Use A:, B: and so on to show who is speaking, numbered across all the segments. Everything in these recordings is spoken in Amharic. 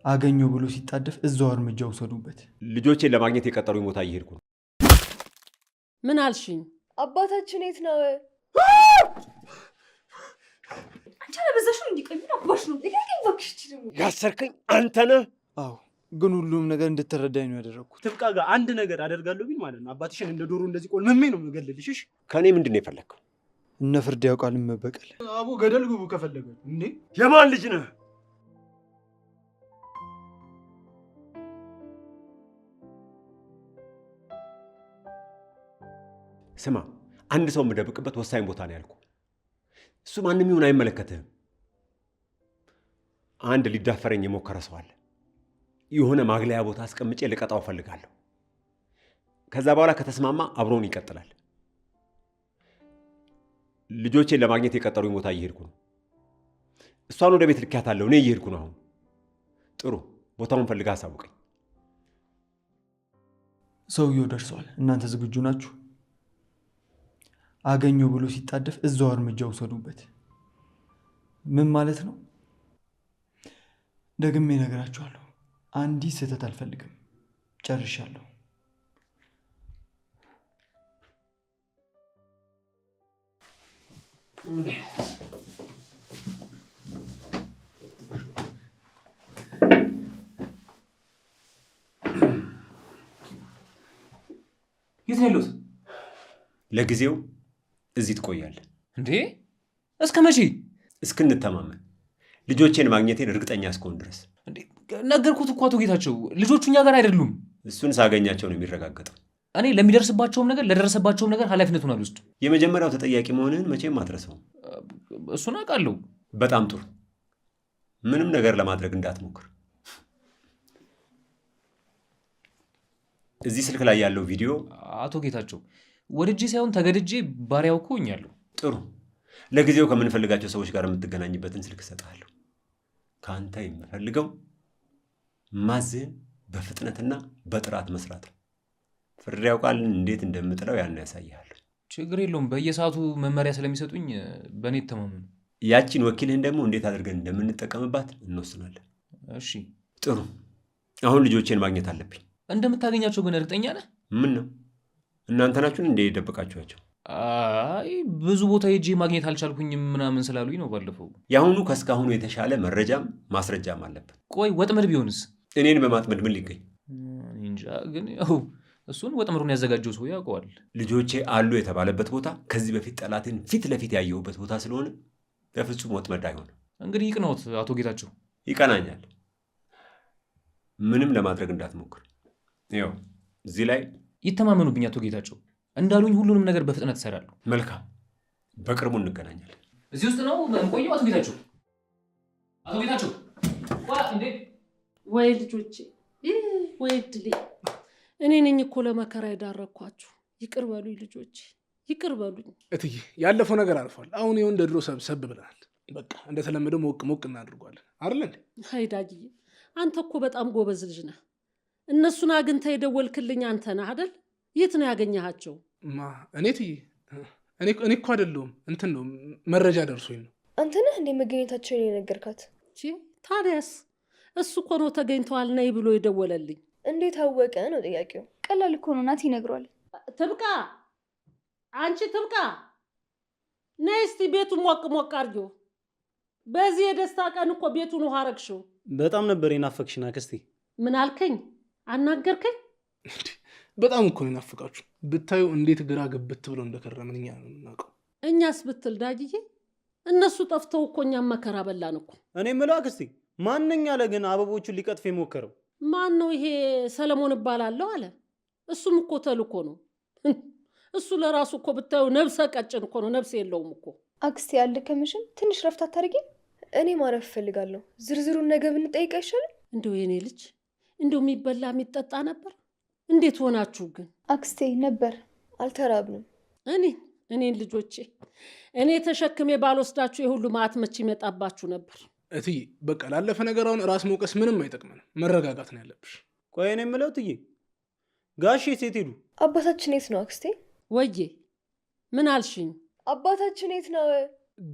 A: አገኘው ብሎ ሲጣደፍ እዛው እርምጃ ወሰዱበት።
B: ልጆቼን ለማግኘት የቀጠሩኝ ቦታ እየሄድኩ ነው።
C: ምን አልሽኝ?
D: አባታችን የት ነው?
E: አንቺ አለበዛሽው እንዲቀኝ አባሽ ነው ይገኝ ባክሽ ደግሞ
B: ያሰርከኝ አንተ ነህ?
A: አዎ፣ ግን ሁሉም ነገር እንድትረዳኝ ነው ያደረኩት።
F: ትብቃ ጋር አንድ ነገር አደርጋለሁ ቢል ማለት ነው አባትሽን እንደ ዶሮ እንደዚህ ቆልመሜ ነው የምገልልሽ።
B: ከኔ ምንድን ነው የፈለግከው?
A: እነ ፍርድ ያውቃል መበቀል።
F: አቦ ገደል ግቡ ከፈለገ እንዴ።
B: የማን ልጅ ነህ? ስማ፣ አንድ ሰው የምደብቅበት ወሳኝ ቦታ ነው ያልኩ። እሱ ማንም ይሁን አይመለከትህም። አንድ ሊዳፈረኝ የሞከረ ሰው አለ። የሆነ ማግለያ ቦታ አስቀምጬ ልቀጣው እፈልጋለሁ። ከዛ በኋላ ከተስማማ አብሮን ይቀጥላል። ልጆቼን ለማግኘት የቀጠሩኝ ቦታ እየሄድኩ ነው። እሷን ወደ ቤት ልኪያታለሁ። እኔ እየሄድኩ ነው አሁን። ጥሩ፣ ቦታውን ፈልጋ አሳውቀኝ።
A: ሰውየው ደርሰዋል። እናንተ ዝግጁ ናችሁ? አገኘው ብሎ ሲጣደፍ እዛው እርምጃ ወሰዱበት። ምን ማለት ነው? ደግሜ እነግራችኋለሁ። አንዲት ስህተት አልፈልግም። ጨርሻለሁ።
G: የት ነው ያለሁት?
B: ለጊዜው እዚህ ትቆያለህ።
G: እንዴ እስከ መቼ?
B: እስክንተማመን፣ ልጆቼን ማግኘቴን እርግጠኛ እስከሆን ድረስ።
G: እንዴ ነገርኩት እኮ አቶ ጌታቸው፣ ልጆቹ እኛ ጋር አይደሉም።
B: እሱን ሳገኛቸው ነው የሚረጋገጠው።
G: እኔ ለሚደርስባቸውም ነገር ለደረሰባቸውም ነገር ኃላፊነቱን አልወስድም።
B: የመጀመሪያው ተጠያቂ መሆንህን መቼም አትረሳውም።
G: እሱን አውቃለሁ።
B: በጣም ጥሩ። ምንም ነገር ለማድረግ እንዳትሞክር። እዚህ ስልክ ላይ ያለው ቪዲዮ
G: አቶ ጌታቸው ወድጄ ሳይሆን ተገድጄ ባሪያው እኮ ሆኛለሁ።
B: ጥሩ። ለጊዜው ከምንፈልጋቸው ሰዎች ጋር የምትገናኝበትን ስልክ እሰጥሃለሁ። ከአንተ የምፈልገው ማዝህን በፍጥነትና በጥራት መስራት ነው። ፍርድ ያውቃል እንዴት እንደምጥለው ያን ያሳይሃል።
G: ችግር የለውም። በየሰዓቱ መመሪያ ስለሚሰጡኝ በእኔ ተማመኑ።
B: ያቺን ወኪልህን ደግሞ እንዴት አድርገን እንደምንጠቀምባት እንወስናለን።
G: እሺ።
B: ጥሩ። አሁን ልጆቼን ማግኘት አለብኝ።
G: እንደምታገኛቸው ግን እርግጠኛ ነህ?
B: ምን ነው እናንተ ናችሁን እንደ የደበቃችኋቸው?
G: አይ ብዙ ቦታ ሄጄ ማግኘት አልቻልኩኝም ምናምን ስላሉኝ ነው ባለፈው።
B: የአሁኑ ከእስካሁኑ የተሻለ መረጃም ማስረጃም አለበት።
G: ቆይ ወጥመድ ቢሆንስ?
B: እኔን በማጥመድ ምን ሊገኝ?
G: እንጃ። ግን ያው እሱን ወጥመዱን ያዘጋጀው ሰው ያውቀዋል።
B: ልጆቼ አሉ የተባለበት ቦታ ከዚህ በፊት ጠላትን ፊት ለፊት ያየሁበት ቦታ ስለሆነ በፍጹም ወጥመድ አይሆንም።
G: እንግዲህ ይቅናዎት አቶ ጌታቸው።
B: ይቀናኛል። ምንም ለማድረግ እንዳትሞክር። ያው እዚህ ላይ
G: ይተማመኑብኝ አቶ ጌታቸው። እንዳሉኝ ሁሉንም ነገር በፍጥነት እሰራለሁ።
B: መልካም፣ በቅርቡ እንገናኛለን።
G: እዚህ ውስጥ ነው ቆየው። አቶ ጌታቸው አቶ ጌታቸው እንዴ!
C: ወይ ልጆቼ፣ ወይ እድሌ! እኔ ነኝ እኮ ለመከራ የዳረኳችሁ። ይቅር በሉኝ ልጆቼ፣ ይቅር በሉኝ።
F: እትዬ ያለፈው ነገር አልፏል። አሁን ይኸው እንደ ድሮ ሰብሰብ ብለናል። በቃ እንደተለመደው ሞቅ ሞቅ እናድርጓለን አይደል እንዴ?
C: ሀይዳጊዬ፣ አንተ እኮ በጣም ጎበዝ ልጅ ነህ። እነሱን አግኝተህ የደወልክልኝ አንተ ነህ አይደል? የት ነው ያገኘሃቸው?
F: እኔ እትዬ፣ እኔ እኮ አይደለሁም፣ እንትን ነው መረጃ ደርሶኝ ነው።
D: አንተ ነህ እንዴ መገኘታቸውን የነገርካት?
C: ታዲያስ እሱ እኮ ነው ተገኝተዋል ነይ ብሎ የደወለልኝ።
D: እንዴት አወቀ ነው ጥያቄው።
E: ቀላል እኮ ነው። ናት ይነግሯል።
C: ትብቃ፣ አንቺ ትብቃ፣ ነይ እስቲ ቤቱን ሞቅ ሞቅ አድርጊው። በዚህ የደስታ ቀን እኮ ቤቱን ውሃ አረግሽው።
F: በጣም ነበር የናፈቅሽን አክስቴ።
C: ምን አልከኝ? አናገርከኝ?
F: በጣም እኮ ነው የናፈቃችሁ። ብታዩ እንዴት ግራ ገብት ብሎ እንደከረምን እኛ ነው የምናውቀው።
C: እኛስ ብትል ዳጊዬ፣ እነሱ ጠፍተው እኮ እኛም መከራ በላን እኮ።
H: እኔ የምለው አክስቴ፣ ማንኛ አለ ግን አበቦቹን ሊቀጥፍ የሞከረው?
C: ማን ነው? ይሄ ሰለሞን እባላለሁ አለ። እሱም እኮ ተልኮ ነው። እሱ ለራሱ እኮ ብታዩ ነብሰ ቀጭን እኮ ነው፣ ነብስ የለውም እኮ።
D: አክስቴ አልደከመሽም? ትንሽ ረፍት አታርጊም? እኔ ማረፍ እፈልጋለሁ። ዝርዝሩን ነገ ብንጠይቅ አይሻልም?
C: እንደው የኔ ልጅ፣ እንደው የሚበላ የሚጠጣ ነበር። እንዴት ሆናችሁ ግን?
D: አክስቴ ነበር፣ አልተራብንም።
C: እኔን ልጆቼ፣ እኔ ተሸክሜ ባልወስዳችሁ የሁሉ ማዕት መች ይመጣባችሁ ነበር።
F: እትዬ በቃ ላለፈ ነገር አሁን ራስ መውቀስ ምንም አይጠቅመንም። መረጋጋት ነው ያለብሽ።
H: ቆይ እኔ የምለው እትዬ፣ ጋሼ ሴት ሄዱ?
D: አባታችን የት ነው አክስቴ?
C: ወዬ ምን አልሽኝ?
D: አባታችን የት ነው?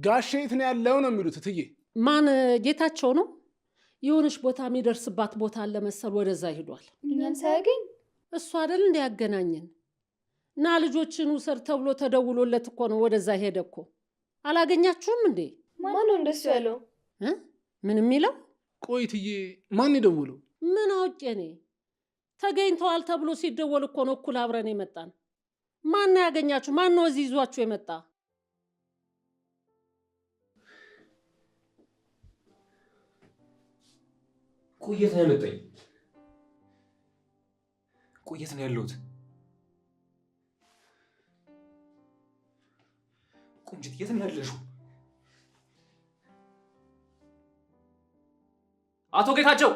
F: ጋሼ የት ነው ያለው ነው የሚሉት እትዬ።
C: ማን? ጌታቸው ነው? የሆነች ቦታ የሚደርስባት ቦታ አለ መሰል ወደዛ ሄዷል።
D: እኛን ሳያገኝ
C: እሱ አይደል እንደ ያገናኘን እና ልጆችን ውሰድ ተብሎ ተደውሎለት እኮ ነው ወደዛ ሄደ እኮ። አላገኛችሁም እንዴ?
D: ማን ነው እንደሱ ያለው?
C: ምን የሚለው?
F: ቆይ እትዬ ማን የደውለው?
C: ምን አውቄ እኔ። ተገኝተዋል ተብሎ ሲደወል እኮ ነው እኩል አብረን የመጣን። ማን ነው ያገኛችሁ? ማን ነው እዚህ ይዟችሁ የመጣ?
G: ቆየት ነው ያመጣኝ። ቆየት ነው ያለሁት። ቁንጅት የት ነው ያለሽው? አቶ ጌታቸው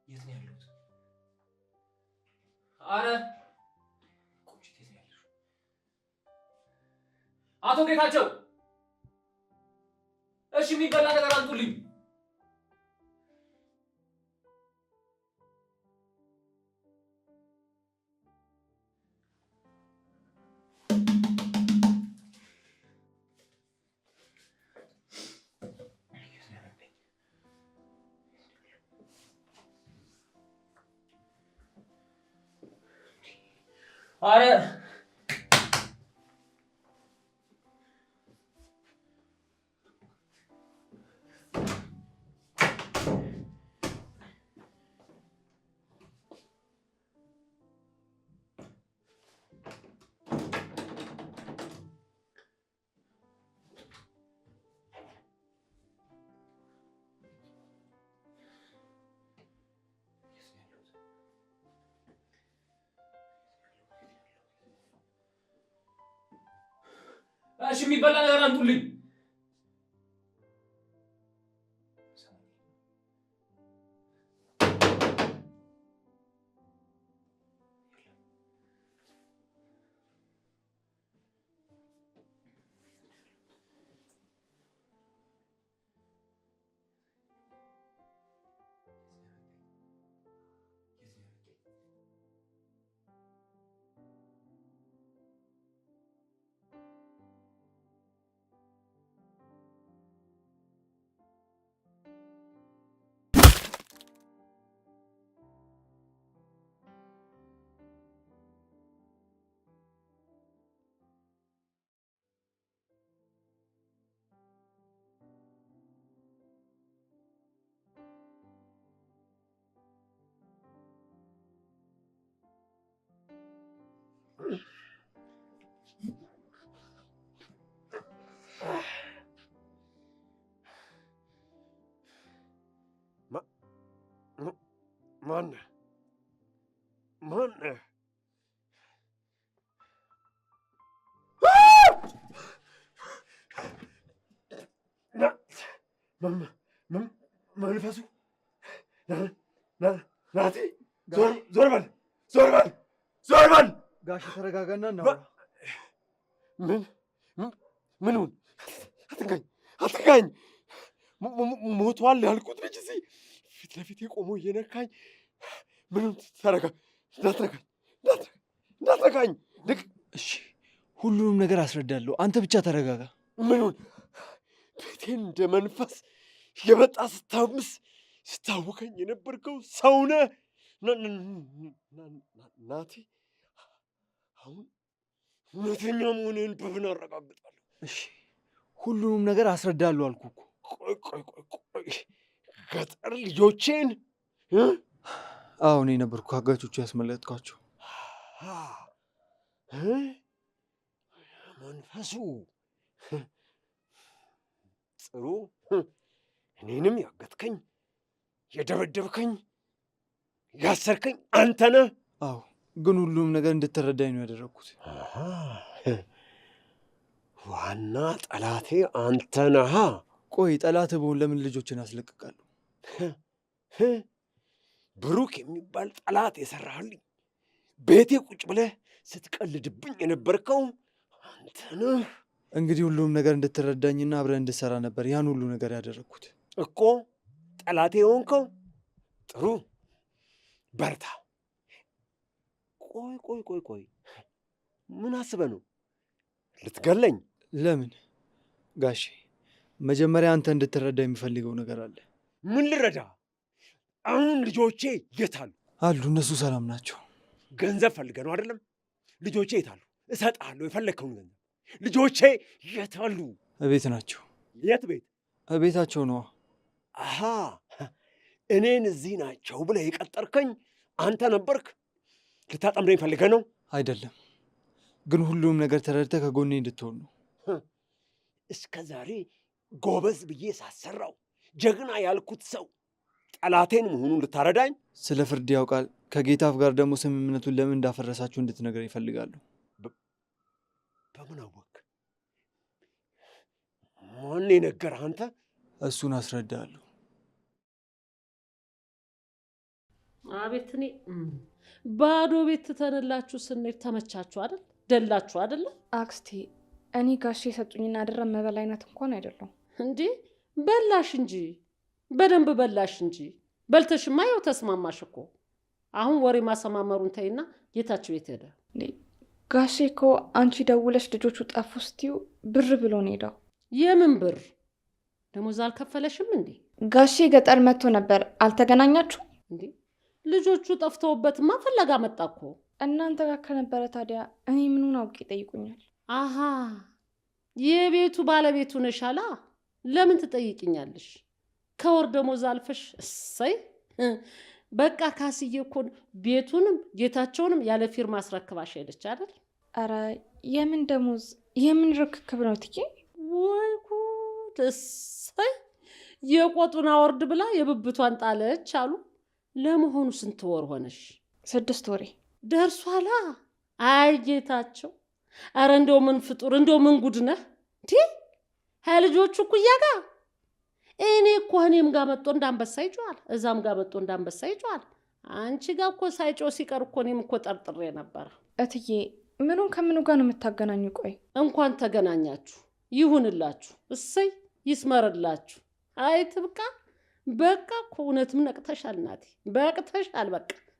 G: የት ነው ያለሁት? አረ ቁንጅት የት ነው ያለሽው? አቶ ጌታቸው እሺ፣ የሚበላ ነገር አምጡልኝ። አረ እሺ፣ የሚበላ ነገር አምጡልኝ።
I: ማነህ? መንፈሱ ናቲ፣ ዞር በል
A: ጋሽ ተረጋጋና እናውራ።
I: ምኑን? አትንካኝ! ሞቷል ያልኩት ልጅ እዚህ ፊት ለፊቴ ቆሞ እየነካኝ። ምኑን? ተረጋ፣ እንዳትነካኝ።
A: እሺ ሁሉንም ነገር አስረዳለሁ፣ አንተ ብቻ ተረጋጋ።
I: ምኑን? ቤቴን እንደ መንፈስ የመጣ ስታውከኝ የነበርከው ሰው ነህ ናቲ። አሁን እውነተኛ መሆንህን በምን አረጋግጣለሁ?
A: እሺ ሁሉንም ነገር አስረዳለሁ አልኩህ እኮ።
I: ቆይ ገጠር ልጆቼን?
A: አዎ እኔ ነበርኩ አጋቾቹ ያስመለጥኳቸው።
I: መንፈሱ ጥሩ። እኔንም ያገትከኝ፣ የደበደብከኝ፣ ያሰርከኝ አንተ ነህ?
A: አዎ ግን ሁሉም ነገር እንድትረዳኝ ነው ያደረግኩት።
I: ዋና ጠላቴ አንተ ነህ።
A: ቆይ ጠላት በሆን ለምን ልጆችን አስለቅቃለሁ?
I: ብሩክ የሚባል ጠላት የሰራህልኝ፣ ቤቴ ቁጭ ብለህ ስትቀልድብኝ የነበርከው አንተ ነህ።
A: እንግዲህ ሁሉም ነገር እንድትረዳኝና አብረን እንድሰራ ነበር ያን ሁሉ ነገር ያደረግኩት
I: እኮ። ጠላቴ የሆንከው ጥሩ፣ በርታ። ቆይ፣ ምን አስበህ ነው ልትገለኝ?
A: ለምን ጋሼ? መጀመሪያ አንተ እንድትረዳ የሚፈልገው ነገር አለ።
I: ምን ልረዳ? አሁን ልጆቼ የት አሉ?
A: አሉ፣ እነሱ ሰላም ናቸው።
I: ገንዘብ ፈልገህ ነው አይደለም? ልጆቼ የት አሉ? እሰጥሃለሁ የፈለግከውን ገንዘብ። ልጆቼ የት አሉ?
A: እቤት ናቸው።
I: የት ቤት?
A: እቤታቸው ነዋ።
I: አሃ፣ እኔን እዚህ ናቸው ብለህ የቀጠርከኝ አንተ ነበርክ? ልታጠምደኝ ፈልገህ ነው?
A: አይደለም፣ ግን ሁሉም ነገር ተረድተህ ከጎኔ እንድትሆን ነው።
I: እስከ ዛሬ ጎበዝ ብዬ ሳሰራው ጀግና ያልኩት ሰው ጠላቴን መሆኑን ልታረዳኝ?
A: ስለ ፍርድ ያውቃል። ከጌታፍ ጋር ደግሞ ስምምነቱን ለምን እንዳፈረሳችሁ እንድትነግረኝ ይፈልጋሉ።
I: በምን አወቅ? ማን የነገረህ አንተ?
A: እሱን አስረዳለሁ።
C: አቤት እኔ ባዶ ቤት ትተንላችሁ ስንሄድ ተመቻችሁ አይደል? ደላችሁ አይደለ?
E: አክስቴ እኔ ጋሼ የሰጡኝና አደራ መበላ አይነት እንኳን አይደለም።
C: እንዴ በላሽ እንጂ በደንብ በላሽ እንጂ። በልተሽማ ይኸው ተስማማሽ እኮ። አሁን ወሬ ማሰማመሩን ተይና ጌታቸው የት ሄደ?
E: ጋሼ እኮ አንቺ ደውለሽ ልጆቹ ጠፉ ስትይው ብር ብሎ ነው ሄደው።
C: የምን ብር? ደሞዝ አልከፈለሽም እንዴ?
E: ጋሼ ገጠር መጥቶ ነበር። አልተገናኛችሁ
C: እንዴ? ልጆቹ ጠፍተውበትማ ፍለጋ መጣ እኮ።
E: እናንተ ጋር ከነበረ ታዲያ እኔ ምኑን አውቄ ይጠይቁኛል?
C: አሃ የቤቱ ባለቤቱ ነሻላ። ለምን ትጠይቅኛለሽ? ከወር ደሞዝ አልፈሽ። እሰይ በቃ ካስዬ እኮ ቤቱንም ጌታቸውንም ያለ ፊርማ አስረክባሽ ሄደች አይደል?
E: አረ የምን ደሞዝ የምን ርክክብ ነው ትዬ?
C: ወይ ጉድ! እሰይ የቆጡን አወርድ ብላ የብብቷን ጣለች አሉ። ለመሆኑ ስንት ወር ሆነሽ?
E: 6 ወሬ
C: ደርሷላ። አይ ጌታቸው፣ አረ እንደው ምን ፍጡር፣ እንደው ምን ጉድ ነህ እንዴ! ልጆቹ እኩያ ጋር እኔ እኮ እኔም ጋር መጥቶ እንዳንበሳ ይጮሃል፣ እዛም ጋር መጥቶ እንዳንበሳ ይጮሃል። አንቺ ጋር እኮ ሳይጮ ሲቀር እኮ እኔም እኮ ጠርጥሬ ነበረ።
E: እትዬ ምኑን ከምኑ ጋር ነው የምታገናኙ? ቆይ
C: እንኳን ተገናኛችሁ፣ ይሁንላችሁ፣ እሰይ ይስመርላችሁ። አይ ትብቃ። በቃ እኮ እውነትም ነቅተሻል እናቴ፣ በቅተሻል።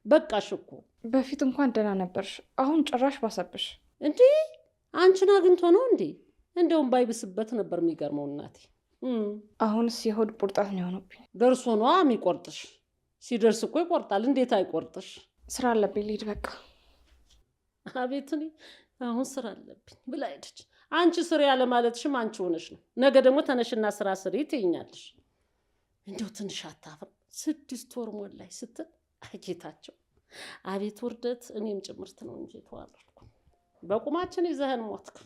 C: በቃሽ እኮ።
E: በፊት እንኳን ደህና ነበርሽ፣ አሁን ጭራሽ ባሰብሽ።
C: እንዴ አንቺን አግኝቶ ነው እንዴ? እንደውም ባይብስበት ነበር የሚገርመው እናቴ።
E: አሁንስ የሆድ ቁርጠት ነው የሆነብኝ።
C: ደርሶ ነዋ የሚቆርጥሽ። ሲደርስ እኮ ይቆርጣል። እንዴት አይቆርጥሽ?
E: ስራ አለብኝ ልሂድ በቃ።
C: አቤት እኔ አሁን ስራ አለብኝ ብላ ሄደች። አንቺ ስሪ ያለ ማለትሽም አንቺ ሆነሽ ነው። ነገ ደግሞ ተነሽና ስራ ስሪ ትይኛለሽ። እንደው ትንሽ አታፍር? 6 ወር ሞላኝ ስትል ጌታቸው፣ አቤት ውርደት! እኔም ጭምርት ነው እንጂ ተዋረድኩ። በቁማችን ይዘህን ሞትክ።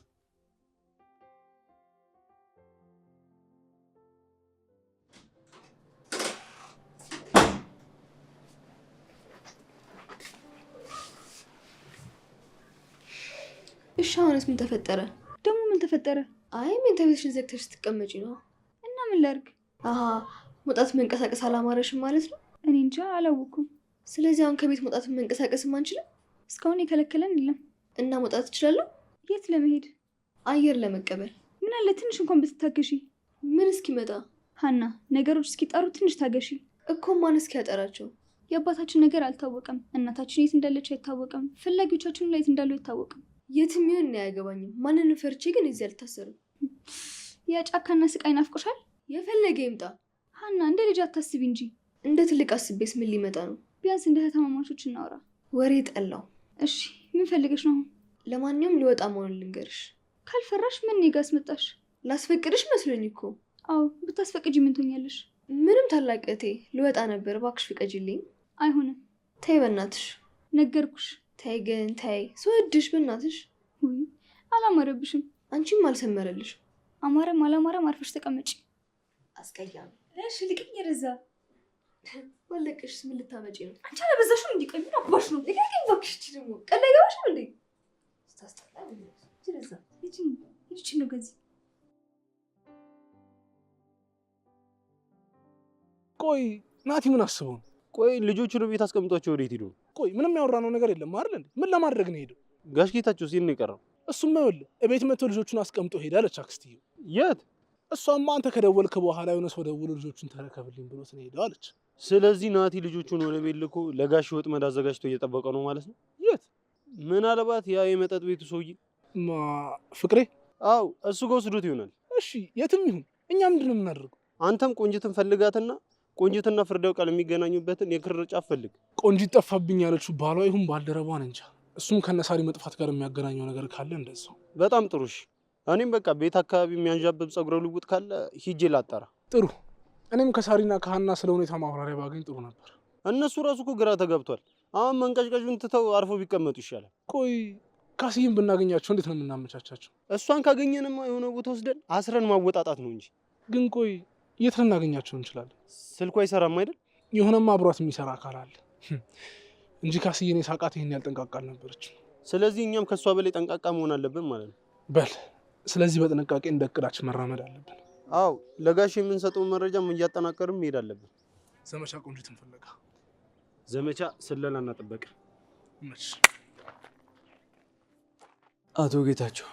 D: እሺ አሁንስ ምን ተፈጠረ?
E: ደግሞ ምን ተፈጠረ?
D: አይ መኝታ ቤትሽን ዘግተሽ ስትቀመጪ ነው።
E: እና ምን ላድርግ?
D: አሃ መውጣት መንቀሳቀስ አላማረሽም ማለት ነው?
E: እኔ እንጃ አላወኩም።
D: ስለዚህ አሁን ከቤት መውጣት መንቀሳቀስም አንችልም?
E: እስካሁን የከለከለን የለም።
D: እና መውጣት እችላለሁ?
E: የት ለመሄድ?
D: አየር ለመቀበል።
E: ምን አለ ትንሽ እንኳን ብትታገሺ።
D: ምን እስኪመጣ?
E: ሀና ነገሮች እስኪጣሩ ትንሽ ታገሺ
D: እኮ። ማን እስኪያጠራቸው?
E: የአባታችን ነገር አልታወቀም። እናታችን የት እንዳለች አይታወቅም። ፈላጊዎቻችን ላይ የት እንዳሉ አይታወቅም።
D: የትም ይሁን እኔ አያገባኝም። ማንንም ፈርቼ ግን እዚህ አልታሰርም።
E: ያ ጫካና ስቃይ ናፍቆሻል?
D: የፈለገ ይምጣ።
E: ሀና እንደ ልጅ አታስቢ እንጂ።
D: እንደ ትልቅ አስቤስ ምን ሊመጣ ነው?
E: ቢያንስ እንደ ተማማቾች እናወራ።
D: ወሬ ጠላው።
E: እሺ ምን ፈልገሽ ነው?
D: ለማንኛውም ሊወጣ መሆኑን ልንገርሽ።
E: ካልፈራሽ ምን እኔ ጋ አስመጣሽ?
D: ላስፈቅድሽ መስሎኝ እኮ።
E: አዎ ብታስፈቅጂ ምን ትሆኛለሽ?
D: ምንም ታላቅ እህቴ፣ ልወጣ ነበር፣ እባክሽ ፍቀጂልኝ።
E: አይሆንም።
D: ተይ በእናትሽ።
E: ነገርኩሽ።
D: ተይ ግን ተይ፣ ስወድሽ በእናትሽ።
E: ውይ አላማረብሽም።
D: አንቺም አልሰመረልሽ።
E: አማረም አላማረም አርፈሽ ተቀመጪ።
D: አስቀያሚ።
E: እሺ ልቅኝ ረዛ
D: ወለቅሽስ ምን ልታመጪ ነው?
E: አንቺ አለበዛሽም እንዲቀኝ አባሽ ነው።
D: ልቅኝ እባክሽ። እቺ ደግሞ ቀላ ይገባሽ ነው እንዴ? ስታስጠላ። ረዛ
E: ይቺ ነው ገዚ።
F: ቆይ ናቲ ምን አስበው ነው?
H: ቆይ ልጆቹን ቤት አስቀምጧቸው ወዴት ሄዱ?
F: ቆይ ምንም ያወራነው ነገር የለም አይደል እንዴ? ምን ለማድረግ ነው ሄደው?
H: ጋሽ ጌታቸው ሲል ነው የቀረው።
F: እሱም ይኸውልህ እቤት መጥቶ ልጆቹን አስቀምጦ ሄዳለች አክስትየው።
H: የት?
F: እሷማ አንተ ከደወልክ በኋላ የሆነ ሰው ደውሎ ልጆቹን ተረከብልኝ ብሎ ሄደው አለች።
H: ስለዚህ ናቲ ልጆቹን ወደ ቤት ልኮ ለጋሽ ወጥመድ አዘጋጅቶ እየጠበቀ ነው ማለት ነው።
F: የት?
H: ምናልባት ያ የመጠጥ ቤቱ ሰውዬ
F: ፍቅሬ?
H: አው እሱ ጋር ወስዶት ይሆናል።
F: እሺ የትም ይሁን እኛ ምንድን ነው የምናደርገው?
H: አንተም ቆንጅትን ፈልጋትና ቆንጅትና ፍርዳው ቃል የሚገናኙበትን የክር ጫፍ ፈልግ።
F: ቆንጂት ጠፋብኝ ያለችው ባሏ ይሁን ባልደረባን እንጃ። እሱም ከነሳሪ መጥፋት ጋር የሚያገናኘው ነገር ካለ እንደዛው።
H: በጣም ጥሩ እሺ። እኔም በቃ ቤት አካባቢ የሚያንዣብብ ጸጉረ ልውጥ ካለ ሂጄ ላጣራ።
F: ጥሩ። እኔም ከሳሪና ከሀና ስለ ሁኔታ ማብራሪያ ባገኝ ጥሩ ነበር።
H: እነሱ ራሱ እኮ ግራ ተጋብቷል። አሁን መንቀዥቀዡን ትተው አርፎ ቢቀመጡ ይሻላል።
F: ቆይ ካስዬን ብናገኛቸው እንዴት ነው የምናመቻቻቸው?
H: እሷን ካገኘንማ የሆነ ቦታ ወስደን አስረን ማወጣጣት ነው እንጂ።
F: ግን ቆይ የት ልናገኛቸው እንችላለን?
H: ስልኩ አይሰራም አይደል?
F: የሆነማ አብሯት የሚሰራ አካል አለ እንጂ ካስዬን የሳቃት ይሄን ያልጠንቃቃ አልነበረችም።
H: ስለዚህ እኛም ከሷ በላይ ጠንቃቃ መሆን አለብን ማለት ነው።
F: በል ስለዚህ በጥንቃቄ እንደ እቅዳችን መራመድ አለብን።
H: አው ለጋሽ የምንሰጠውን መረጃም እያጠናከርን መሄድ አለብን።
F: ዘመቻ ቆንጂትን ፍለጋ፣
H: ዘመቻ ስለላና ጥበቃ።
A: አቶ ጌታቸው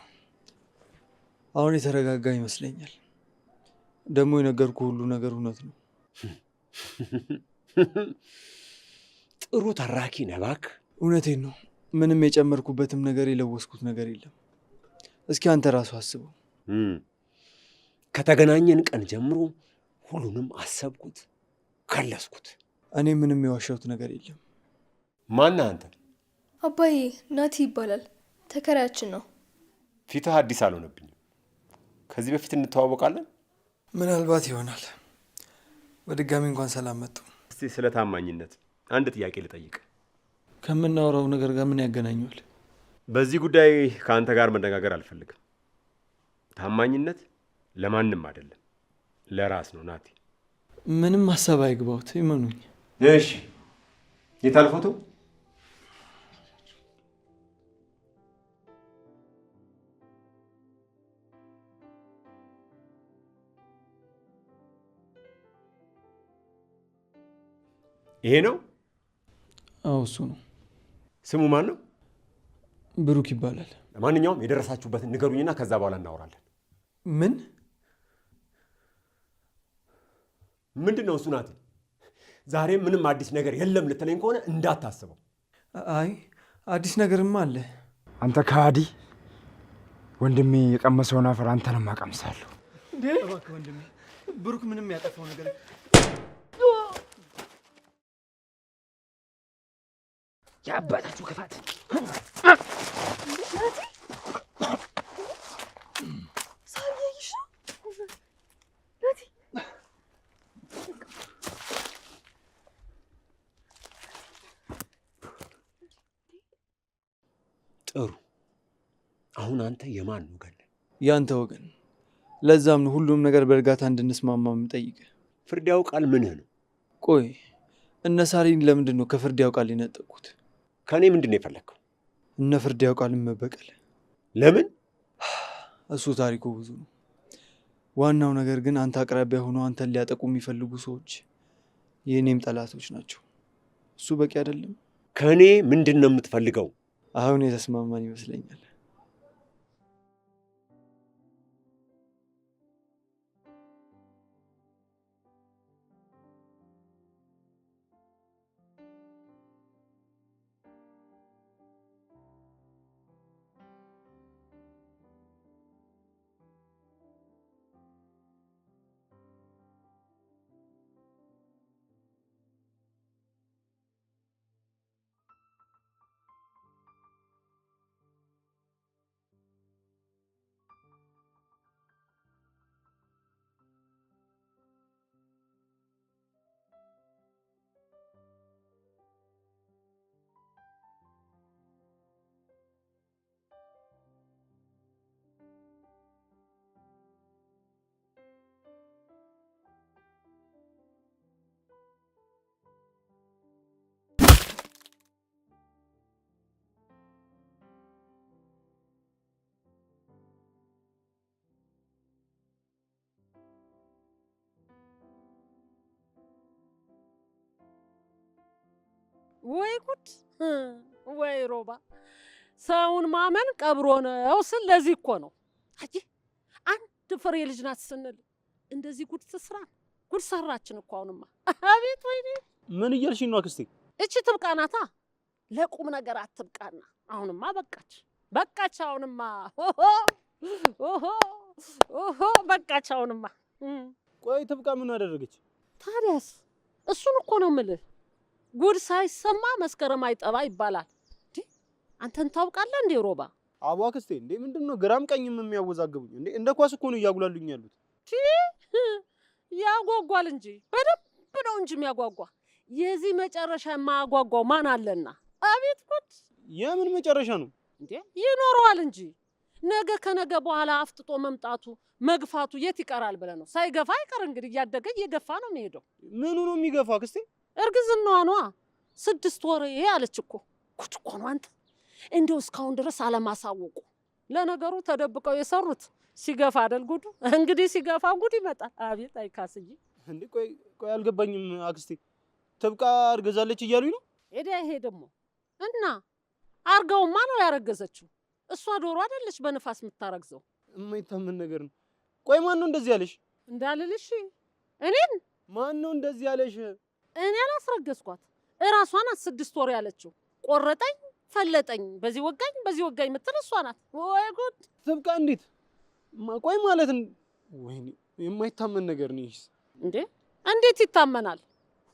A: አሁን የተረጋጋ ይመስለኛል። ደግሞ የነገርኩ ሁሉ ነገር እውነት ነው።
I: ጥሩ ተራኪ ነህ እባክህ።
A: እውነቴን ነው። ምንም የጨመርኩበትም ነገር የለወስኩት ነገር የለም። እስኪ አንተ ራሱ አስበው።
I: ከተገናኘን ቀን ጀምሮ ሁሉንም አሰብኩት፣ ከለስኩት።
A: እኔ ምንም የዋሻሁት ነገር የለም።
B: ማነህ አንተ?
D: አባዬ ናቲ ይባላል። ተከራያችን ነው።
B: ፊትህ አዲስ አልሆነብኝም። ከዚህ በፊት እንተዋወቃለን?
A: ምናልባት ይሆናል። በድጋሚ እንኳን ሰላም መጡ።
B: እስቲ ስለ ታማኝነት አንድ ጥያቄ ልጠይቅ።
A: ከምናወራው ነገር ጋር ምን ያገናኘዋል?
B: በዚህ ጉዳይ ከአንተ ጋር መነጋገር አልፈልግም። ታማኝነት ለማንም አይደለም፣ ለራስ ነው ናቲ።
A: ምንም ሀሳብ አይግባውት፣ ይመኑኝ።
B: እሺ የታል ፎቶ? ይሄ ነው?
A: አዎ እሱ ነው።
B: ስሙ ማን ነው?
A: ብሩክ ይባላል።
B: ለማንኛውም የደረሳችሁበትን ንገሩኝና ከዛ በኋላ እናወራለን። ምንድን ነው እሱ ናቲ? ዛሬ ምንም አዲስ ነገር የለም ልትለኝ ከሆነ እንዳታስበው።
A: አይ አዲስ ነገርማ አለ።
J: አንተ ከሃዲ! ወንድሜ የቀመሰውን አፈር አንተንም አቀምሳለሁ።
A: እባክህ ወንድሜ፣ ብሩክ ምንም ያጠፋው ነገር
J: የአባታችሁ ክፋት!
I: ጥሩ። አሁን አንተ የማን ወገን?
A: ያንተ ወገን። ለዛም ነው ሁሉም ነገር በእርጋታ እንድንስማማ የምጠይቅህ።
I: ፍርድ ያውቃል ምንህ ነው?
A: ቆይ እነ ሳሪን ለምንድን ነው ከፍርድ ያውቃል የነጠቁት?
I: ከእኔ ምንድን ነው የፈለግከው?
A: እነ ፍርድ ያውቃልን መበቀል።
I: ለምን?
A: እሱ ታሪኩ ብዙ ነው። ዋናው ነገር ግን አንተ አቅራቢያ ሆኖ አንተን ሊያጠቁ የሚፈልጉ ሰዎች የእኔም ጠላቶች ናቸው። እሱ በቂ አይደለም?
I: ከእኔ ምንድን ነው የምትፈልገው?
A: አሁን የተስማማን ይመስለኛል።
C: ወይ ጉድ! ወይ ሮባ! ሰውን ማመን ቀብሮ ነው ስል ለዚህ እኮ ነው። አይ አንድ ፍሬ ልጅ ናት ስንል እንደዚህ ጉድ ትስራ። ጉድ ሰራችን እኮ አሁንማ። አቤት ወይኔ!
H: ምን እያልሽኝ ነው አክስቴ?
C: እቺ ትብቃናታ። ለቁም ነገር አትብቃና። አሁንማ በቃች በቃች። አሁንማ ኦሆ በቃች። አሁንማ
H: ቆይ ትብቃ ምን አደረገች
C: ታዲያስ? እሱን እኮ ነው የምልህ። ጉድ ሳይሰማ መስከረም አይጠባ ይባላል። አንተን ታውቃለህ እንዴ ሮባ?
H: አቦ አክስቴ እንዴ ምንድነው ግራም ቀኝም የሚያወዛግቡኝ እንዴ? እንደ ኳስ እኮ ነው እያጉላሉኝ ያሉት።
C: ያጓጓል እንጂ በደንብ ነው እንጂ የሚያጓጓ። የዚህ መጨረሻ የማያጓጓው ማን አለና? አቤት ጉድ!
H: የምን መጨረሻ ነው
C: እንዴ? ይኖረዋል እንጂ ነገ ከነገ በኋላ አፍጥጦ መምጣቱ መግፋቱ የት ይቀራል ብለህ ነው? ሳይገፋ አይቀር እንግዲህ እያደገ እየገፋ ነው የሚሄደው።
H: ምኑ ነው የሚገፋ አክስቴ?
C: እርግዝናዋ ነዋ። 6 ወር አለች እኮ። ጉድ እኮ ነው አንተ። እንደው እስካሁን ድረስ አለማሳወቁ። ለነገሩ ተደብቀው የሰሩት ሲገፋ አይደል ጉዱ? እንግዲህ ሲገፋ ጉድ ይመጣል። አቤት አይካስዬ!
H: እንዴ ቆይ አልገባኝም አክስቴ። ትብቃ አርገዛለች እያሉኝ ነው?
C: ይሄ ደግሞ እና አርጋውማ ነው ያረገዘችው። እሷ ዶሮ አይደለች በንፋስ የምታረግዘው።
H: የማይታመን ነገር ነው። ቆይ ማን ነው እንደዚህ ያለሽ?
C: እንዳልልሽ እኔን
H: ማን ነው እንደዚህ ያለሽ?
C: እኔ አላስረገዝኳት። እራሷ ናት 6 ወር ያለችው። ቆረጠኝ ፈለጠኝ፣ በዚህ ወጋኝ የምትል እሷ ናት። ወይ ጉድ!
H: ትብቃ እንዴት? ቆይ ማለት ወይኔ የማይታመን ነገር ነው ይሄስ።
C: እንዴት ይታመናል?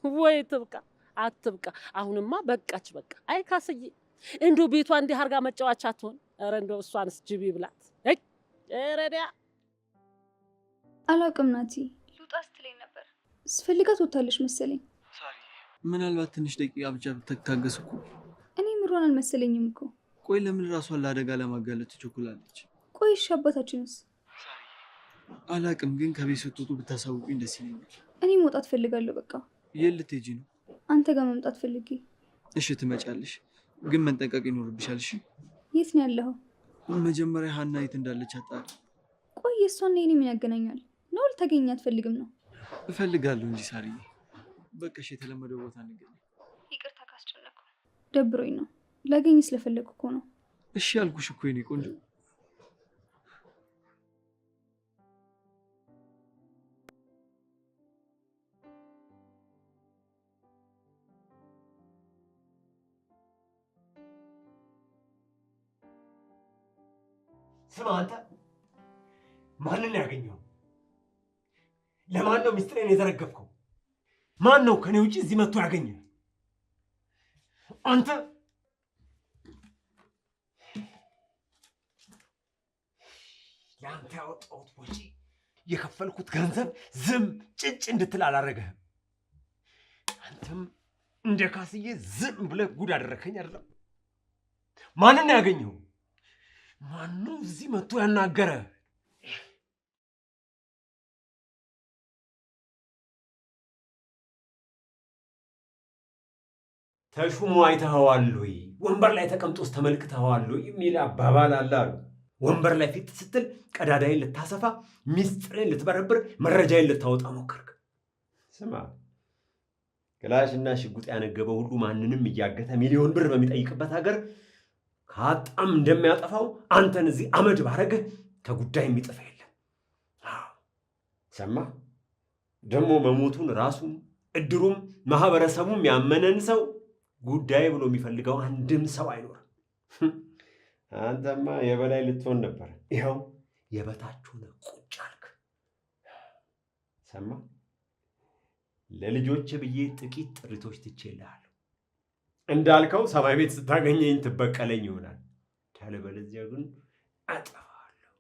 C: ወይ ትብቃ አትብቃ። አሁንማ በቃች በቃ። አይ ካስዬ እንደው ቤቷ እንዲህ አርጋ መጫወቻ አትሆን። ኧረ እንደው እሷንስ ጅቢ ብላት። ረዲያ
E: አላውቅም ናቲ። ልውጣ ስትለኝ ነበር። ስፈልጋት ወታለች መሰለኝ።
A: ምናልባት ትንሽ ደቂቃ ብቻ ብትታገስ እኮ።
E: እኔ ምሮን አልመሰለኝም እኮ።
A: ቆይ ለምን ራሷን ለአደጋ ለማጋለጥ ትቸኩላለች?
E: ቆይ እሺ አባታችንስ?
A: አላውቅም፣ ግን ከቤት ስትወጡ ብታሳውቁኝ ደስ ይለኛል።
E: እኔ መውጣት ፈልጋለሁ በቃ።
A: የት ልትሄጂ ነው?
E: አንተ ጋር መምጣት ፈልጌ።
A: እሺ ትመጫለሽ፣ ግን መጠንቀቅ ይኖርብሻል። እሺ።
E: የት ነው ያለኸው?
A: መጀመሪያ ሀና የት እንዳለች አጣሪ።
E: ቆይ የእሷና የኔ ምን ያገናኛል? ነው ልታገኝ አትፈልግም ነው?
A: እፈልጋለሁ እንጂ ሳርዬ። በቃ እሺ፣ የተለመደው ቦታ እንገናኝ።
E: ይቅርታ ካስጨነኩ። ደብሮኝ ነው። ላገኝ ስለፈለግኩ እኮ ነው።
A: እሺ ያልኩሽ እኮ የኔ ቆንጆ።
I: ስማ አንተ፣ ማንን ያገኘው? ለማን ነው ሚስጥሬን የዘረገፍከው? ማን ነው ከኔ ውጭ እዚህ መጥቶ ያገኘ? አንተ ለአንተ ያወጣሁት ወጪ የከፈልኩት ገንዘብ ዝም ጭጭ እንድትል አላረገህም። አንተም እንደ ካስዬ ዝም ብለህ ጉድ አደረከኝ አይደለም? ማንን ያገኘው? ማነው እዚህ መጥቶ ያናገረ? ተሹሞ አይተኸዋል ወይ? ወንበር ላይ ተቀምጦስ ተመልክተኸዋል ወይ የሚል አባባል አለ አሉ። ወንበር ላይ ፊት ስትል ቀዳዳይን ልታሰፋ፣ ሚስጥሬን ልትበረብር፣ መረጃዬን ልታወጣ ሞከርክ። ስማ፣ ክላሽና ሽጉጥ ያነገበ ሁሉ ማንንም እያገተ ሚሊዮን ብር በሚጠይቅበት ሀገር ከአጣም እንደሚያጠፋው አንተን እዚህ አመድ ባረግህ ከጉዳይ የሚጠፋ የለም። ሰማ ደግሞ መሞቱን ራሱም እድሩም ማህበረሰቡም ያመነን ሰው ጉዳይ ብሎ የሚፈልገው አንድም ሰው አይኖርም። አንተማ የበላይ ልትሆን ነበር። ይኸው የበታች ሆነ ቁጭ አልክ። ሰማ ለልጆች ብዬ ጥቂት ጥሪቶች ትቼልሃለሁ። እንዳልከው ሰማይ ቤት ስታገኘኝ ትበቀለኝ ይሆናል። ካለበለዚያ ግን አጠፋለሁ።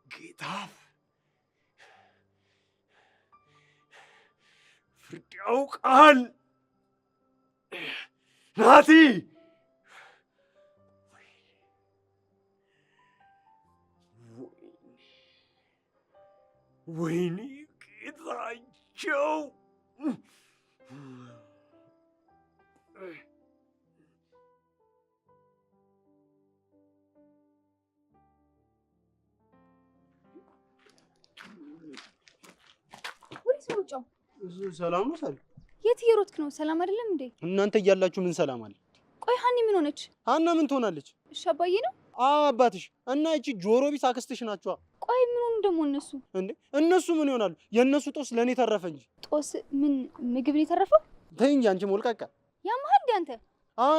I: ጌታ ፍርድ ያውቃል። ናቲ ወይኔ ጌታቸው!
E: ወዴት ነው ሩጫው?
H: ሰላም ነው ሳል?
E: የት እየሮጥክ ነው? ሰላም አይደለም እንዴ?
H: እናንተ እያላችሁ ምን ሰላም አለ?
E: ቆይ ሀኒ ምን ሆነች?
H: ሀና ምን ትሆናለች?
E: እሺ አባዬ ነው?
H: አባትሽ እና እቺ ጆሮ ቢስ አክስትሽ ናቸዋ።
E: ቆይ ምን ሆኑ ደግሞ እነሱ?
H: እንዴ እነሱ ምን ይሆናሉ? የእነሱ ጦስ ለእኔ ተረፈ እንጂ።
E: ጦስ ምን ምግብ ነው የተረፈው?
H: ተይ እንጂ አንቺ ሞልቃቃ።
E: ያማሃል እንዴ አንተ?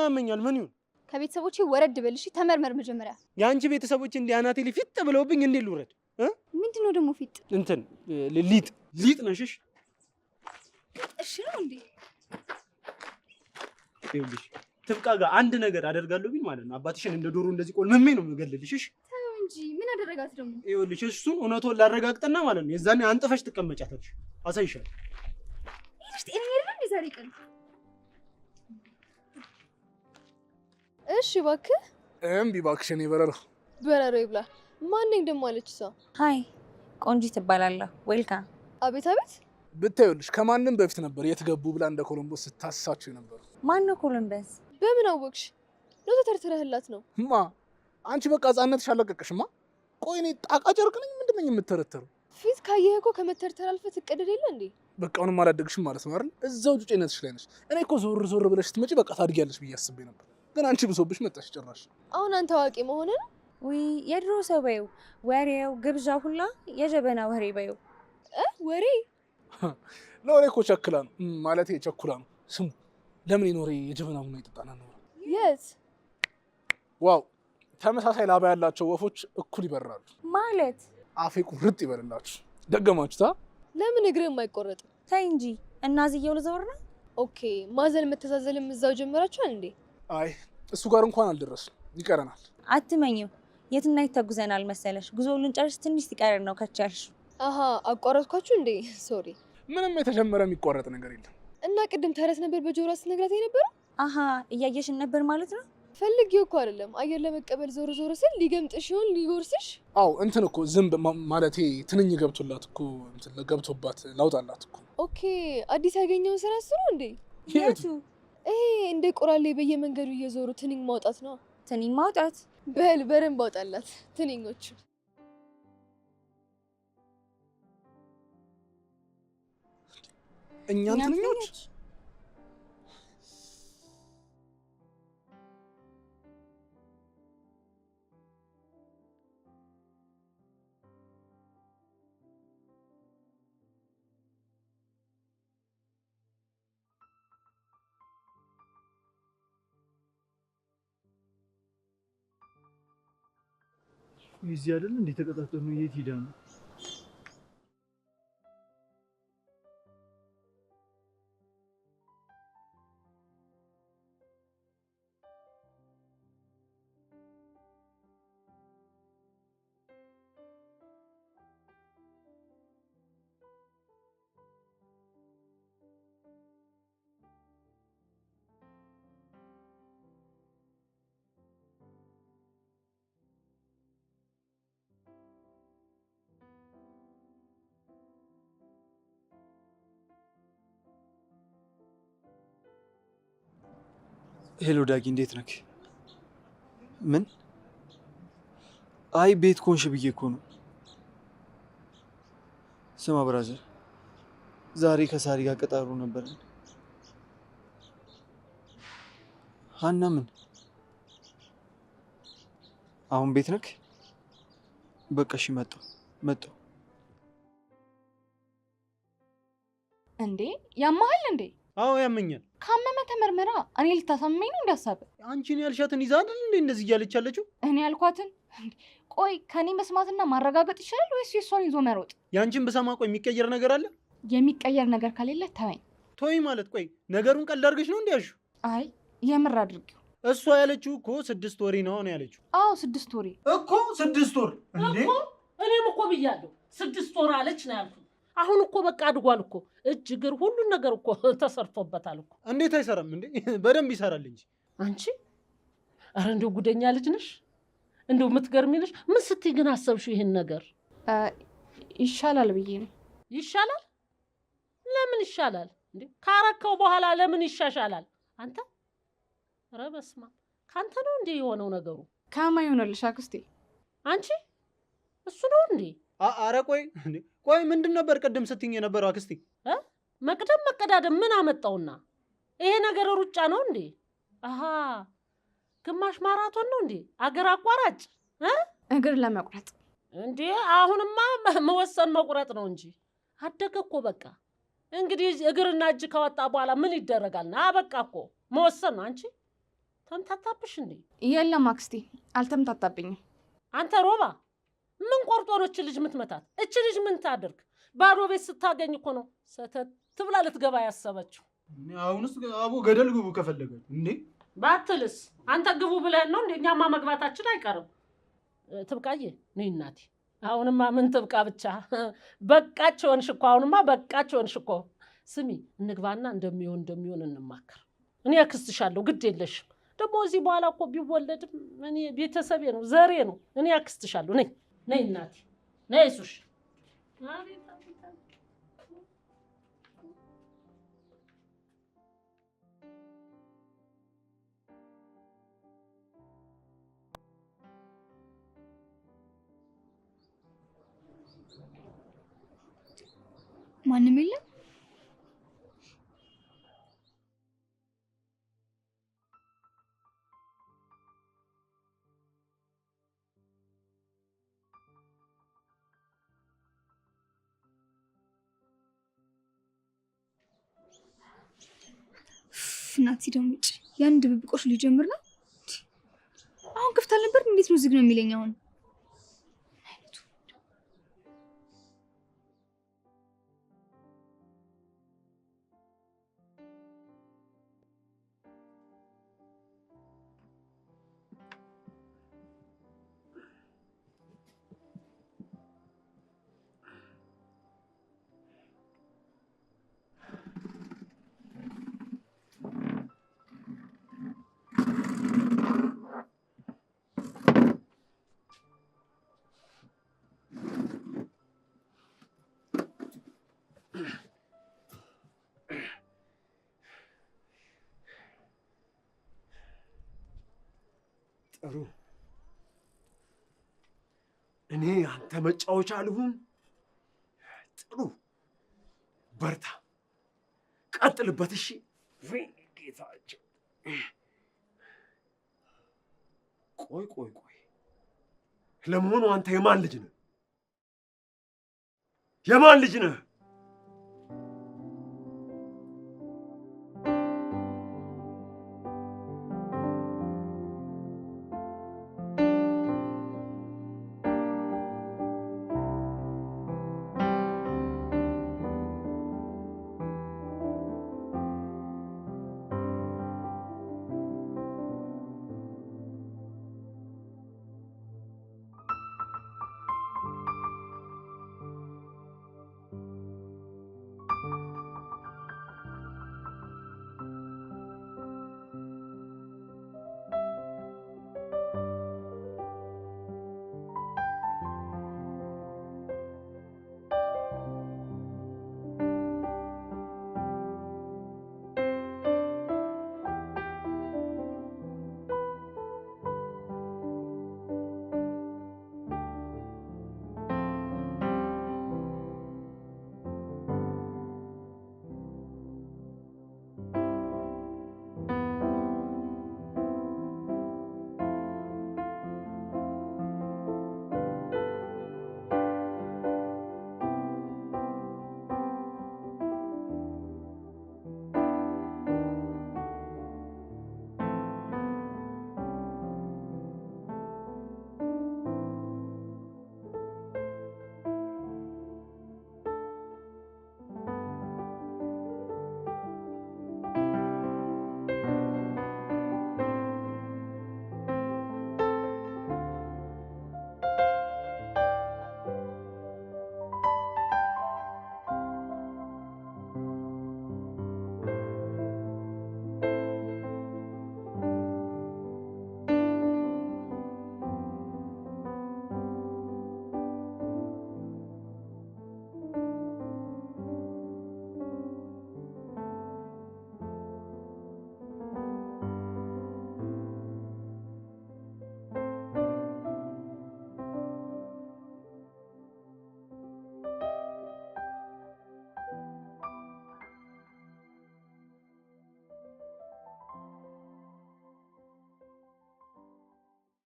H: ያመኛል። ምን ይሁን?
E: ከቤተሰቦቼ ወረድ በል እሺ። ተመርመር መጀመሪያ።
H: የአንቺ ቤተሰቦች እንዲህ አናቴ ላይ ፊት ብለውብኝ እንዴት ልውረድ?
E: ምንድነው ደግሞ ፊት?
H: እንትን ሊጥ ነሽሽ።
E: እሺ ነው እንዴ?
H: ይኸውልሽ ትብቃ ጋር አንድ ነገር አደርጋለሁ ቢል ማለት ነው አባትሽን እንደ ዶሮ እንደዚህ ቆልመሜ ነው የምገልልሽ። እሺ
E: ተው እንጂ ምን አደረጋት ደግሞ?
H: ይኸውልሽ እሱን እውነቱን ላረጋግጥና ማለት ነው የዛኔ አንጥፈሽ ትቀመጫታለሽ። አሳይሻለሁ።
E: ይልሽ ጤነኛ አይደለም እንዴ ዛሬ ቀን?
D: እሺ እባክህ
F: እምቢ እባክሽ። እኔ በረሮ
D: ይብላ። ማን ነኝ ደግሞ አለች እሷ።
K: ሀይ ቆንጂት እባላለሁ። ዌልካም።
D: አቤት አቤት።
F: ብታዩልሽ ከማንም በፊት ነበር የት ገቡ ብላ እንደ ኮሎምቦስ ስታሳቸው የነበሩ።
K: ማን ነው ኮሎምበስ?
D: በምን አወቅሽ? ነው ተተርትረህላት ነው?
F: ማ አንቺ በቃ ሕፃንነትሽ አለቀቅሽማ። ቆይ እኔ ጣቃ ጨርቅ ነኝ ምንድን ነኝ የምተረተረው?
D: ፊት ካየህ እኮ ከመተርተር አልፈህ ትቀደድ የለ እንዴ?
F: በቃ አሁንም አላደግሽም ማለት ነው አይደል? እዛው ጩጬነትሽ ላይ ነሽ። እኔ እኮ ዞር ብለሽ ስትመጪ በቃ ታድጊያለሽ ብዬ አስቤ ነበር፣ ግን አንቺ ብሶብሽ መጣሽ ጭራሽ።
D: አሁን አንተ አዋቂ መሆን ነው?
K: ውይ የድሮ ሰው በይው፣ ወሬው ግብዣ ሁላ የጀበና ወሬ በይው።
D: ወሬ
F: ለወሬ እኮ ቸክላ ነው ማለት ቸኩላ ነው። ስሙ ለምን የኖሬ የጀበና ቡና ይጠጣና ነው?
D: የት?
F: ዋው ተመሳሳይ ላባ ያላቸው ወፎች እኩል ይበራሉ
K: ማለት።
F: አፌ ቁርጥ ይበልላችሁ። ደገማችሁታ?
D: ለምን እግርህም አይቆረጥም?
K: ተይ እንጂ እናዝየው ልዘወር ነው።
D: ኦኬ ማዘን መተዛዘልም እዛው ጀመራችኋል እንዴ?
F: አይ እሱ ጋር እንኳን አልደረስም፣ ይቀረናል።
K: አትመኝው። የትና ተጉዘናል መሰለሽ? ጉዞውን ልንጨርስ ትንሽ ሲቀረን ነው ከቻልሽ።
D: አሃ አቋረጥኳችሁ እንዴ? ሶሪ።
F: ምንም የተጀመረ የሚቋረጥ ነገር የለም።
D: እና ቅድም ተረት ነበር በጆሮ ስትነግራት የነበረው?
K: አሃ እያየሽን ነበር ማለት ነው?
D: ፈልጌው እኮ አይደለም፣ አየር ለመቀበል ዞር ስል ሊገምጥሽ ይሆን ሊጎርስሽ?
F: አው እንትን እኮ ዝንብ ማለቴ ትንኝ ገብቶላት እኮ እንትን ገብቶባት ላውጣላት እኮ።
D: ኦኬ አዲስ ያገኘውን ስራ ስሩ እንዴ?
K: የቱ?
D: ይሄ እንደ ቆራሌ በየመንገዱ እየዞሩ ትንኝ ማውጣት ነው።
K: ትንኝ ማውጣት?
D: በል በደንብ አውጣላት ትንኞቹ።
F: እኛን ትንኞች?
A: እዚህ አይደል እንዴ ተቀጣጠሩ? የት ሄዳ ነው? ሄሎ ዳጊ፣ እንዴት ነክ? ምን? አይ ቤት ኮንሽ ብዬ እኮ ነው። ስማ ብራዘር፣ ዛሬ ከሳሪ ጋር ቀጠሮ ነበረን። ሀና ምን? አሁን ቤት ነክ? በቃ እሺ፣ መጣሁ።
L: እንዴ ያማሃል እንዴ?
H: አዎ ያመኛል።
L: ካመመ ተመርመራ። እኔ ልታሳመኝ ነው እንዳሳበ?
H: አንቺን ያልሻትን ይዛ አይደል እንዴ እንደዚህ እያለች ያለችው?
L: እኔ ያልኳትን? ቆይ ከኔ መስማትና ማረጋገጥ ይሻላል ወይስ የሷን ይዞ መሮጥ?
H: ያንቺን ብሰማ ቆይ የሚቀየር ነገር አለ?
L: የሚቀየር ነገር ከሌለ ተወኝ።
H: ተወኝ ማለት ቆይ ነገሩን ቀልድ አድርገሽ ነው እንዴ ያልሽው?
L: አይ የምር አድርጊው።
H: እሷ ያለችው እኮ 6 ወሬ ነው ያለችው።
L: አዎ 6 ወሬ
H: እኮ 6 ወር እንዴ?
C: እኔም እኮ ብያለሁ 6 ወር አለች ነው ያልኩት። አሁን እኮ በቃ አድጓል እኮ እጅ እግር ሁሉን ነገር እኮ ተሰርቶበታል እኮ።
H: እንዴት አይሰራም እንዴ? በደንብ ይሰራል እንጂ።
C: አንቺ አረ እንደው ጉደኛ ልጅ ነሽ፣ እንደው የምትገርሚ ነሽ። ምን ስትይ ግን አሰብሽው ይሄን ነገር?
L: ይሻላል ብዬ ነው።
C: ይሻላል? ለምን ይሻላል እንዴ? ካረከው በኋላ ለምን ይሻሻላል? አንተ ኧረ በስመ አብ! ካንተ ነው እንዴ የሆነው ነገሩ?
L: ከማ ይሆነልሽ አክስቴ?
C: አንቺ እሱ ነው እንዴ?
H: አረ ቆይ ቆይ፣ ምንድን ነበር ቅድም ስትይኝ የነበረው አክስቴ?
C: መቅደም መቀዳደም ምን አመጣውና? ይሄ ነገር ሩጫ ነው እንዴ? አሃ ግማሽ ማራቶን ነው እንዴ? አገር አቋራጭ
L: እግር ለመቁረጥ
C: እንዴ? አሁንማ መወሰን መቁረጥ ነው እንጂ አደገ እኮ በቃ። እንግዲህ እግርና እጅ ከወጣ በኋላ ምን ይደረጋል? በቃ እኮ መወሰን ነው። አንቺ ተምታታብሽ እንዴ?
L: የለም አክስቴ አልተምታታብኝም።
C: አንተ ሮባ ምን ቆርጦ ነው እች ልጅ ምትመታት? እች ልጅ ምን ታድርግ? ባዶ ቤት ስታገኝ እኮ ነው ሰተት ብላ ልትገባ ያሰበችው።
H: አሁንስ አቦ ገደል ግቡ ከፈለገ እንዴ?
C: ባትልስ አንተ ግቡ ብለህን ነው እንዴ? እኛማ መግባታችን አይቀርም። ትብቃዬ ነይ እናቴ። አሁንማ ምን ትብቃ ብቻ በቃች ሆንሽ እኮ። አሁንማ በቃች ሆንሽ እኮ። ስሚ እንግባና እንደሚሆን እንማከር። እኔ አክስትሻለሁ፣ ግድ የለሽም። ደግሞ እዚህ በኋላ እኮ ቢወለድም እኔ ቤተሰቤ ነው፣ ዘሬ ነው። እኔ አክስትሻለሁ። ነይ እናቴ ነይ። ሱሽ
E: ማንም የለም? እናት ሲደም ውጭ ያን ድብብቆሽ ሊጀምር ነው። አሁን ክፍት አልነበር? እንዴት ነው ዝግ ነው የሚለኝ አሁን?
I: ጥሩ። እኔ አንተ መጫወቻ አልሁን። ጥሩ በርታ፣ ቀጥልበት። እሺ ጌታቸው። ቆይ፣ ለመሆኑ አንተ የማን ልጅ ነህ? የማን ልጅ ነህ?